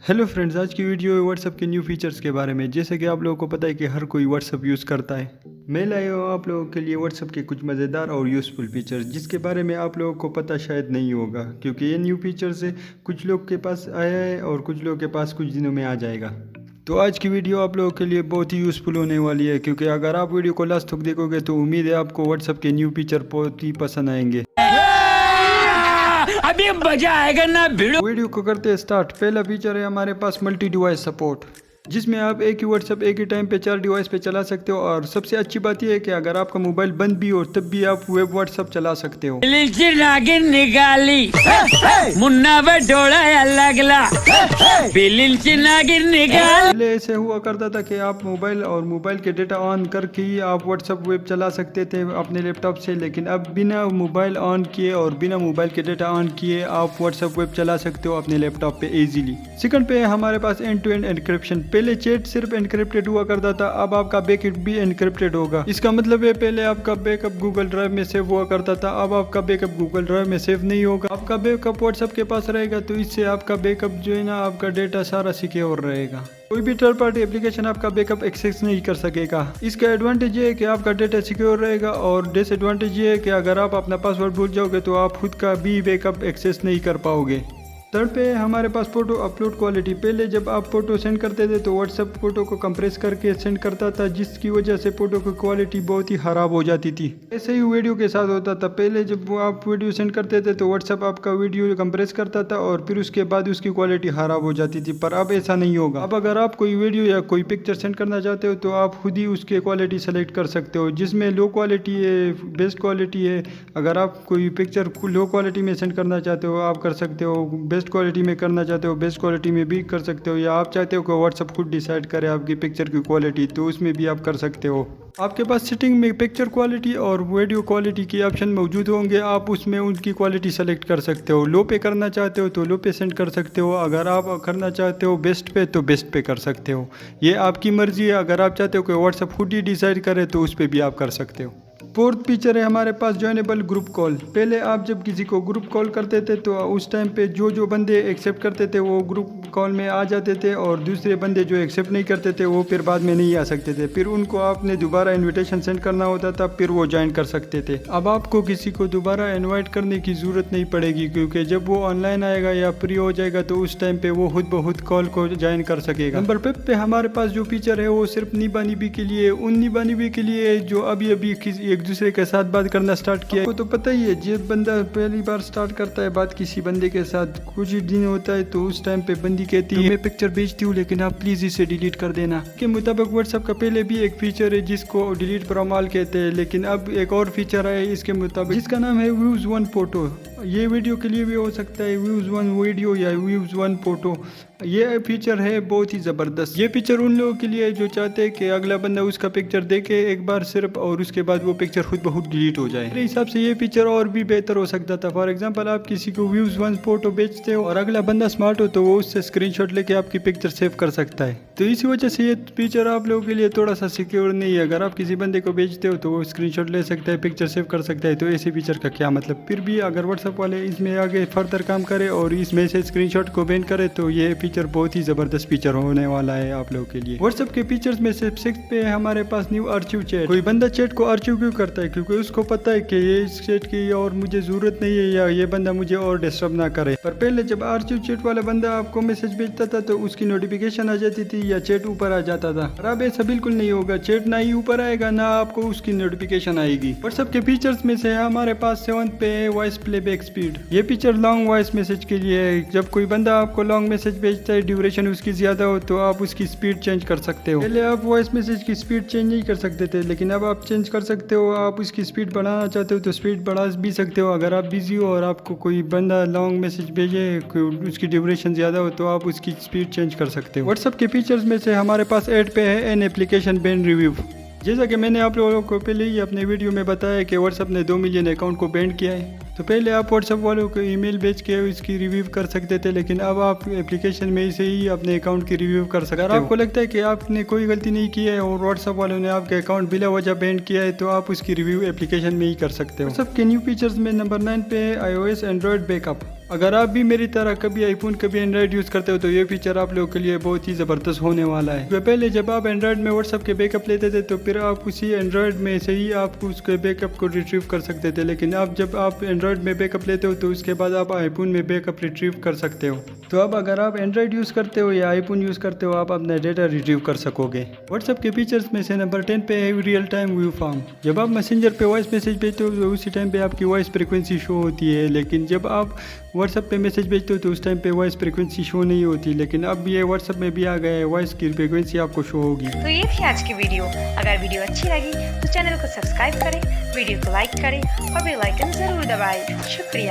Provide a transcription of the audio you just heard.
Hello friends, आज की video है व्हाट्सएप के न्यू फीचर्स के बारे में। जैसे कि आप लोगों को पता है कि हर कोई व्हाट्सएप यूज़ करता है। मैं लाया हूँ आप लोगों के लिए व्हाट्सएप के कुछ मज़ेदार और यूज़फुल फीचर्स जिसके बारे में आप लोगों को पता शायद नहीं होगा, क्योंकि ये न्यू फीचर्स है, कुछ लोग के पास आया है और कुछ लोगों के पास कुछ दिनों में आ जाएगा। तो आज की वीडियो आप लोगों के लिए बहुत ही यूज़फुल होने वाली है, क्योंकि अगर आप वीडियो को लास्ट तक देखोगे तो उम्मीद है आपको व्हाट्सएप के न्यू फीचर बहुत ही पसंद आएंगे। अभी मजा आएगा ना भिड़ो। वीडियो को करते हैं स्टार्ट। पहला फीचर है हमारे पास मल्टी डिवाइस सपोर्ट, जिसमें आप एक ही व्हाट्सएप एक ही टाइम पे 4 डिवाइस पे चला सकते हो। और सबसे अच्छी बात यह है कि अगर आपका मोबाइल बंद भी हो तब भी आप वेब व्हाट्सएप चला सकते हो। नागिन निकाली मुन्ना बटोड़ा लगला नागिन निकाल। पहले ऐसे हुआ करता था कि आप मोबाइल और मोबाइल के डेटा ऑन करके ही आप व्हाट्सएप वेब चला सकते थे अपने लैपटॉप से, लेकिन अब बिना मोबाइल ऑन किए और बिना मोबाइल के डेटा ऑन किए आप व्हाट्सएप वेब चला सकते हो अपने लैपटॉप पे इजीली। सेकंड पे है हमारे पास एंड टू एंड एनक्रिप्शन। पहले चैट सिर्फ एनक्रिप्टेड हुआ करता था, अब आपका बैकअप भी एनक्रिप्टेड होगा। इसका मतलब है पहले आपका बैकअप गूगल ड्राइव में सेव हुआ करता था, अब आपका बैकअप गूगल ड्राइव में सेव नहीं होगा। आपका बैकअप व्हाट्सएप के पास रहेगा, तो इससे आपका बैकअप जो है ना, आपका डेटा सारा सिक्योर रहेगा। कोई भी थर्ड पार्टी एप्लीकेशन आपका बैकअप एक्सेस नहीं कर सकेगा। इसका एडवांटेज ये है कि आपका डेटा सिक्योर रहेगा, और डिसएडवांटेज ये है कि अगर आप अपना पासवर्ड भूल जाओगे तो आप खुद का भी बैकअप एक्सेस नहीं कर पाओगे। थर्ड पे हमारे पास फोटो अपलोड क्वालिटी। पहले जब आप फोटो सेंड करते थे तो व्हाट्सएप फोटो को कंप्रेस करके सेंड करता था, जिसकी वजह से फोटो की क्वालिटी बहुत ही खराब हो जाती थी। ऐसे ही वीडियो के साथ होता था। पहले जब आप वीडियो सेंड करते थे तो व्हाट्सएप आपका वीडियो कंप्रेस करता था और फिर उसके बाद उसकी क्वालिटी खराब हो जाती थी, पर अब ऐसा नहीं होगा। अब अगर आप कोई वीडियो या कोई पिक्चर सेंड करना चाहते हो तो आप खुद ही उसकी क्वालिटी सेलेक्ट कर सकते हो, जिसमें लो क्वालिटी है, बेस्ट क्वालिटी है। अगर आप कोई पिक्चर लो क्वालिटी में सेंड करना चाहते हो आप कर सकते हो, बेस्ट क्वालिटी में करना चाहते हो बेस्ट क्वालिटी में भी कर सकते हो, या आप चाहते हो कि व्हाट्सएप खुद डिसाइड करे आपकी पिक्चर की क्वालिटी, तो उसमें भी आप कर सकते हो। आपके पास सेटिंग में पिक्चर क्वालिटी और वीडियो क्वालिटी के ऑप्शन मौजूद होंगे, आप उसमें उनकी क्वालिटी सेलेक्ट कर सकते हो। लो पे करना चाहते हो तो लो पे सेंड कर सकते हो, अगर आप करना चाहते हो बेस्ट पे तो बेस्ट पे कर सकते हो। ये आपकी मर्जी है, अगर आप चाहते हो कि व्हाट्सएप खुद ही डिसाइड करे तो उस पर भी आप कर सकते हो। फोर्थ फीचर है हमारे पास ज्वाइनेबल ग्रुप कॉल। पहले आप जब किसी को ग्रुप कॉल करते थे तो उस टाइम पे जो बंदे एक्सेप्ट करते थे वो ग्रुप कॉल में आ जाते थे, और दूसरे बंदे जो एक्सेप्ट नहीं करते थे वो फिर बाद में नहीं आ सकते थे। फिर उनको आपने दोबारा इनविटेशन सेंड करना होता था, फिर वो ज्वाइन कर सकते थे। अब आपको किसी को दोबारा इन्वाइट करने की ज़रूरत नहीं पड़ेगी, क्योंकि जब वो ऑनलाइन आएगा या फ्री हो जाएगा तो उस टाइम पे वो खुद ब खुद कॉल को ज्वाइन कर सकेगा। नंबर 5 पे हमारे पास जो फीचर है वो सिर्फ निभा निभी के लिए, उन निभा निभी के लिए जो अभी एक दूसरे के साथ बात करना स्टार्ट किया। आपको तो पता ही है, जब बंदा पहली बार स्टार्ट करता है बात किसी बंदे के साथ, कुछ ही दिन होता है तो उस टाइम पे बंदी कहती है मैं पिक्चर भेजती हूँ लेकिन आप प्लीज इसे डिलीट कर देना। के मुताबिक व्हाट्सएप का पहले भी एक फीचर है जिसको डिलीट प्रमाल कहते हैं, लेकिन अब एक और फीचर है इसके मुताबिक, जिसका नाम है व्यूज 1 फोटो। ये वीडियो के लिए भी हो सकता है, व्यूज 1 वीडियो या व्यूज 1 फोटो। ये फीचर है बहुत ही ज़बरदस्त। ये फीचर उन लोगों के लिए है जो चाहते हैं कि अगला बंदा उसका पिक्चर देखे एक बार सिर्फ, और उसके बाद वो पिक्चर खुद ब खुद डिलीट हो जाए। मेरे हिसाब से ये फीचर और भी बेहतर हो सकता था। फॉर एग्जांपल, आप किसी को व्यूज 1 फोटो बेचते हो और अगला बंदा स्मार्ट हो तो वो उससे स्क्रीनशॉट लेके आपकी पिक्चर सेव कर सकता है। तो इसी वजह से ये फीचर आप लोगों के लिए थोड़ा सा सिक्योर नहीं है। अगर आप किसी बंदे को बेचते हो तो वो स्क्रीनशॉट ले सकता है, पिक्चर सेव कर सकता है, तो ऐसे फीचर का क्या मतलब। फिर भी अगर व्हाट्सएप वाले इसमें आगे फर्दर काम करे और इसमें से स्क्रीनशॉट को बैन करे तो ये फीचर बहुत ही जबरदस्त फीचर होने वाला है आप लोगों के लिए। व्हाट्सएप के फीचर्स में से 6 पे हमारे पास न्यू आर्चिव चैट। कोई बंदा चैट को आर्चिव क्यों करता है? क्योंकि उसको पता है कि ये इस चैट की और मुझे जरूरत नहीं है, या ये बंदा मुझे और डिस्टर्ब ना करे। पर पहले जब आर्चिव चैट वाला बंदा आपको मैसेज भेजता था तो उसकी नोटिफिकेशन आ जाती थी या चैट ऊपर आ जाता था। और अब ऐसा बिल्कुल नहीं होगा, चैट ना ही ऊपर आएगा ना आपको उसकी नोटिफिकेशन आएगी। व्हाट्सएप के फीचर्स में से हमारे पास 7 पे है वॉइस प्लेबैक स्पीड। ये फीचर लॉन्ग वॉइस मैसेज के लिए है। जब कोई बंदा आपको लॉन्ग मैसेज भेजता है, ड्यूरेशन उसकी ज्यादा हो तो आप उसकी स्पीड चेंज कर सकते हो। पहले आप वॉइस मैसेज की स्पीड चेंज नहीं कर सकते थे, लेकिन अब आप चेंज कर सकते हो। आप उसकी स्पीड बढ़ाना चाहते हो तो स्पीड बढ़ा भी सकते हो। अगर आप बिजी हो और आपको कोई बंदा लॉन्ग मैसेज भेजे, उसकी ड्यूरेशन ज़्यादा हो तो आप उसकी स्पीड चेंज कर सकते हो। व्हाट्सएप के फीचर्स में से हमारे पास 8 पे है एन एप्लीकेशन बैन रिव्यू। जैसा कि मैंने आप लोगों को पहले ही अपने वीडियो में बताया कि व्हाट्सएप ने 2 मिलियन अकाउंट को बैन किया है। तो पहले आप व्हाट्सएप वालों को ईमेल भेज के इसकी रिव्यू कर सकते थे, लेकिन अब आप एप्लीकेशन में से ही अपने अकाउंट की रिव्यू कर सकते हो। अगर आपको लगता है कि आपने कोई गलती नहीं की है और व्हाट्सएप वालों ने आपके अकाउंट बिला वजह बैन किया है तो आप उसकी रिव्यू एप्लीकेशन में ही कर सकते हो। व्हाट्सएप के न्यू फीचर्स में नंबर 9 पे है iOS एंड्रॉयड बैकअप। अगर आप भी मेरी तरह कभी आईफोन कभी एंड्रॉइड यूज़ करते हो तो ये फीचर आप लोगों के लिए बहुत ही ज़बरदस्त होने वाला है। तो पहले जब आप एंड्रॉइड में व्हाट्सएप के बैकअप लेते थे तो फिर आप उसी एंड्रॉइड में से ही आप उसके बैकअप को रिट्रीव कर सकते थे, लेकिन अब जब आप एंड्रॉइड में बैकअप लेते हो तो उसके बाद आप आईफोन में बैकअप रिट्रीव कर सकते हो। तो अब अगर आप एंड्रॉइड यूज़ करते हो या आईफोन यूज़ करते हो आप अपना डेटा रिट्रीव कर सकोगे। व्हाट्सएप के फीचर्स में से नंबर 10 पे है रियल टाइम व्यू फॉर्म। जब आप मैसेंजर पे वॉइस मैसेज भेजते हो तो उसी टाइम पे आपकी वॉइस फ्रिक्वेंसी शो होती है, लेकिन जब आप व्हाट्सएप पे मैसेज भेजते हो तो उस टाइम पे वॉइस फ्रिक्वेंसी शो नहीं होती, लेकिन अब ये व्हाट्सएप में भी आ गया है, वॉइस की फ्रिक्वेंसी आपको शो होगी। तो ये थी आज की वीडियो। अगर वीडियो अच्छी लगी तो चैनल को सब्सक्राइब करें, वीडियो को लाइक करें और बेल आइकन जरूर दबाएं। शुक्रिया।